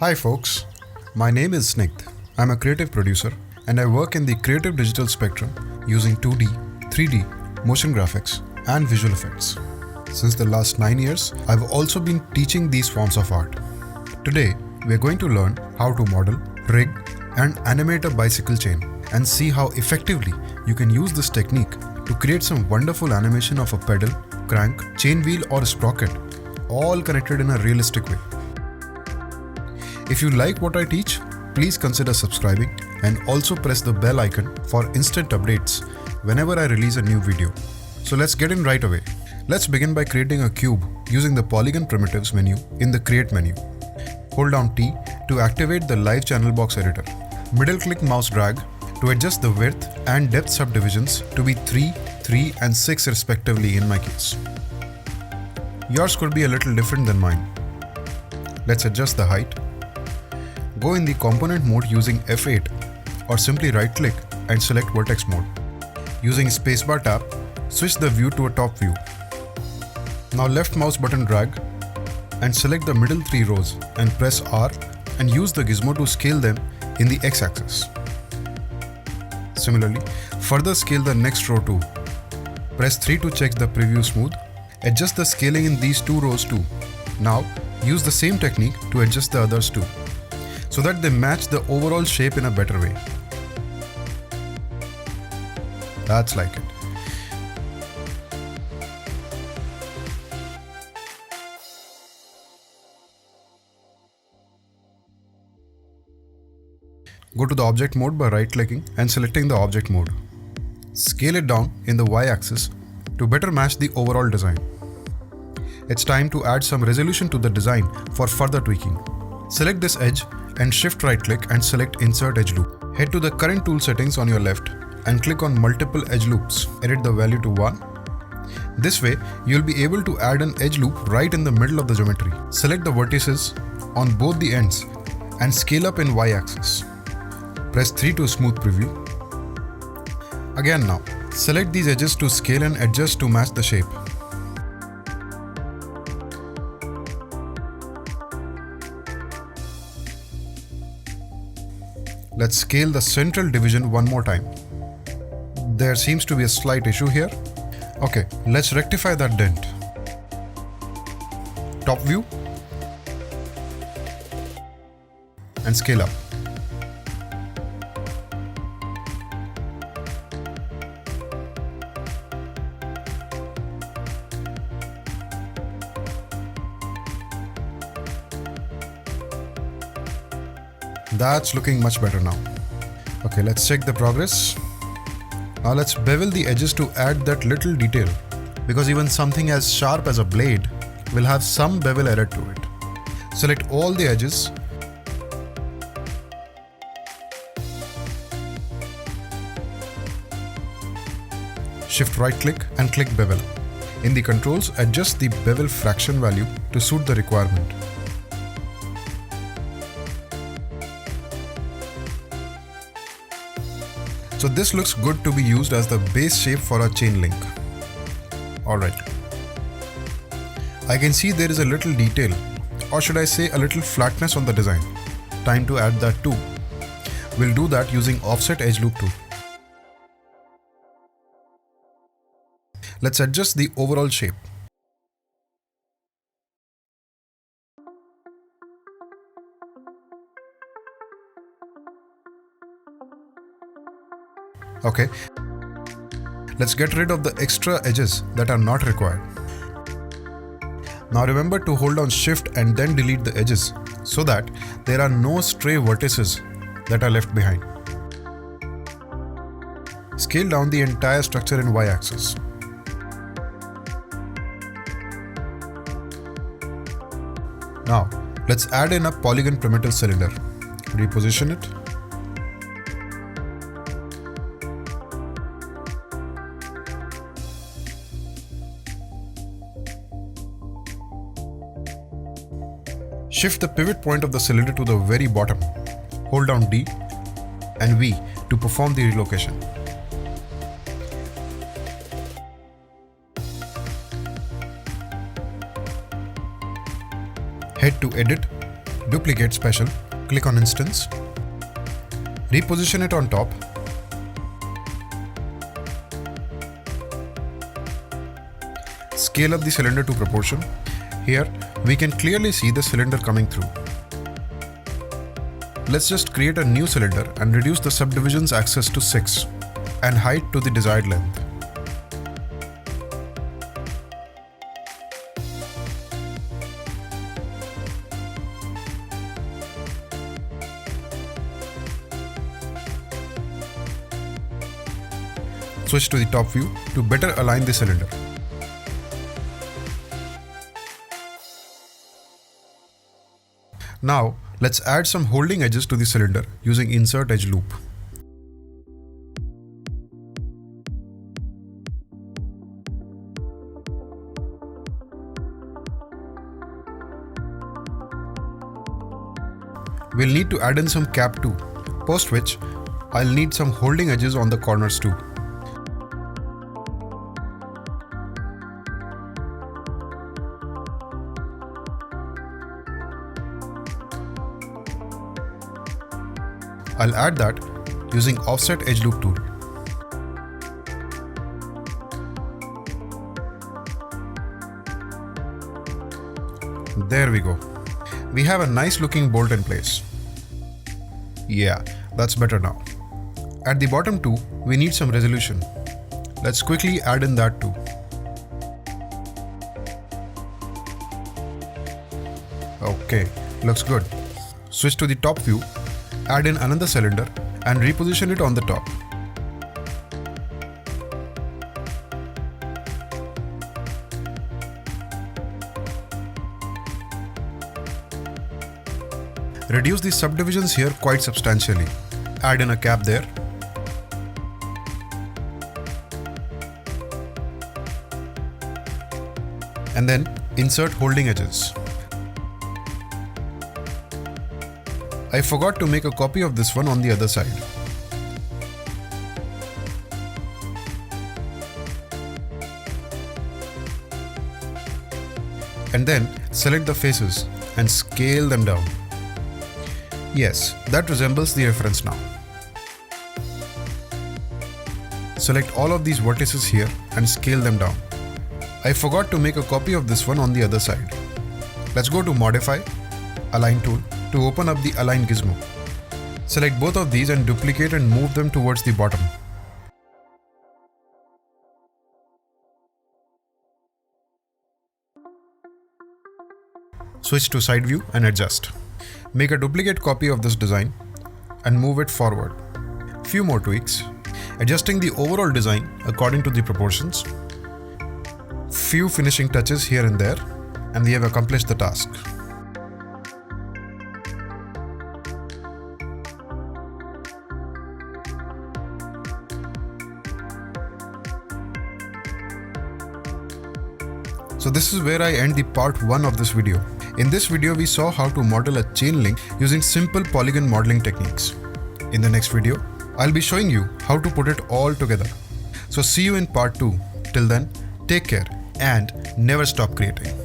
Hi folks, my name is Snigdh. I'm a creative producer and I work in the creative digital spectrum using 2D, 3D, motion graphics and visual effects. Since the last 9 years, I've also been teaching these forms of art. Today, we're going to learn how to model, rig and animate a bicycle chain and see how effectively you can use this technique to create some wonderful animation of a pedal, crank, chain wheel or a sprocket, all connected in a realistic way. If you like what I teach, please consider subscribing and also press the bell icon for instant updates whenever I release a new video. So let's get in right away. Let's begin by creating a cube using the Polygon Primitives menu in the Create menu. Hold down T to activate the Live Channel Box editor. Middle-click mouse drag to adjust the width and depth subdivisions to be 3, 3 and 6 respectively in my case. Yours could be a little different than mine. Let's adjust the height. Go in the component mode using F8 or simply right-click and select vertex mode. Using spacebar tap, switch the view to a top view. Now left mouse button drag and select the middle 3 rows and press R and use the gizmo to scale them in the x-axis. Similarly, further scale the next row too. Press 3 to check the preview smooth. Adjust the scaling in these 2 rows too. Now, use the same technique to adjust the others too, so that they match the overall shape in a better way. That's like it. Go to the object mode by right-clicking and selecting the object mode. Scale it down in the y-axis to better match the overall design. It's time to add some resolution to the design for further tweaking. Select this edge and shift right-click and select Insert Edge Loop. Head to the current tool settings on your left and click on Multiple Edge Loops. Edit the value to 1. This way, you'll be able to add an edge loop right in the middle of the geometry. Select the vertices on both the ends and scale up in y-axis. Press 3 to smooth preview. Again now, select these edges to scale and adjust to match the shape. Let's scale the central division one more time. There seems to be a slight issue here. Okay, let's rectify that dent. Top view and scale up. That's looking much better now. Okay, let's check the progress. Now let's bevel the edges to add that little detail, because even something as sharp as a blade will have some bevel error to it. Select all the edges. Shift right click and click bevel. In the controls, adjust the bevel fraction value to suit the requirement. So this looks good to be used as the base shape for our chain link. Alright. I can see there is a little detail, or should I say a little flatness on the design. Time to add that too. We'll do that using Offset Edge Loop too. Let's adjust the overall shape. Okay, let's get rid of the extra edges that are not required. Now remember to hold down Shift and then delete the edges so that there are no stray vertices that are left behind. Scale down the entire structure in y-axis. Now, let's add in a Polygon Primitive cylinder. Reposition it. Shift the pivot point of the cylinder to the very bottom. Hold down D and V to perform the relocation. Head to Edit, duplicate special, click on instance, reposition it on top, scale up the cylinder to proportion. Here we can clearly see the cylinder coming through. Let's just create a new cylinder and reduce the subdivisions axis to 6 and height to the desired length. Switch to the top view to better align the cylinder. Now, let's add some holding edges to the cylinder using insert edge loop. We'll need to add in some cap too, post which I'll need some holding edges on the corners too. I'll add that using offset edge loop tool. There we go. We have a nice looking bolt in place. Yeah, that's better now. At the bottom too, we need some resolution. Let's quickly add in that too. Okay, looks good. Switch to the top view, add in another cylinder and reposition it on the top. Reduce the subdivisions here quite substantially. Add in a cap there. And then insert holding edges. I forgot to make a copy of this one on the other side. And then select the faces and scale them down. Yes, that resembles the reference now. Select all of these vertices here and scale them down. I forgot to make a copy of this one on the other side. Let's go to Modify, Align tool to open up the Align gizmo. Select both of these and duplicate and move them towards the bottom. Switch to side view and adjust. Make a duplicate copy of this design and move it forward. Few more tweaks. Adjusting the overall design according to the proportions. Few finishing touches here and there, and we have accomplished the task. So this is where I end the part 1 of this video. In this video, we saw how to model a chain link using simple polygon modeling techniques. In the next video, I'll be showing you how to put it all together. So see you in part 2. Till then, take care and never stop creating.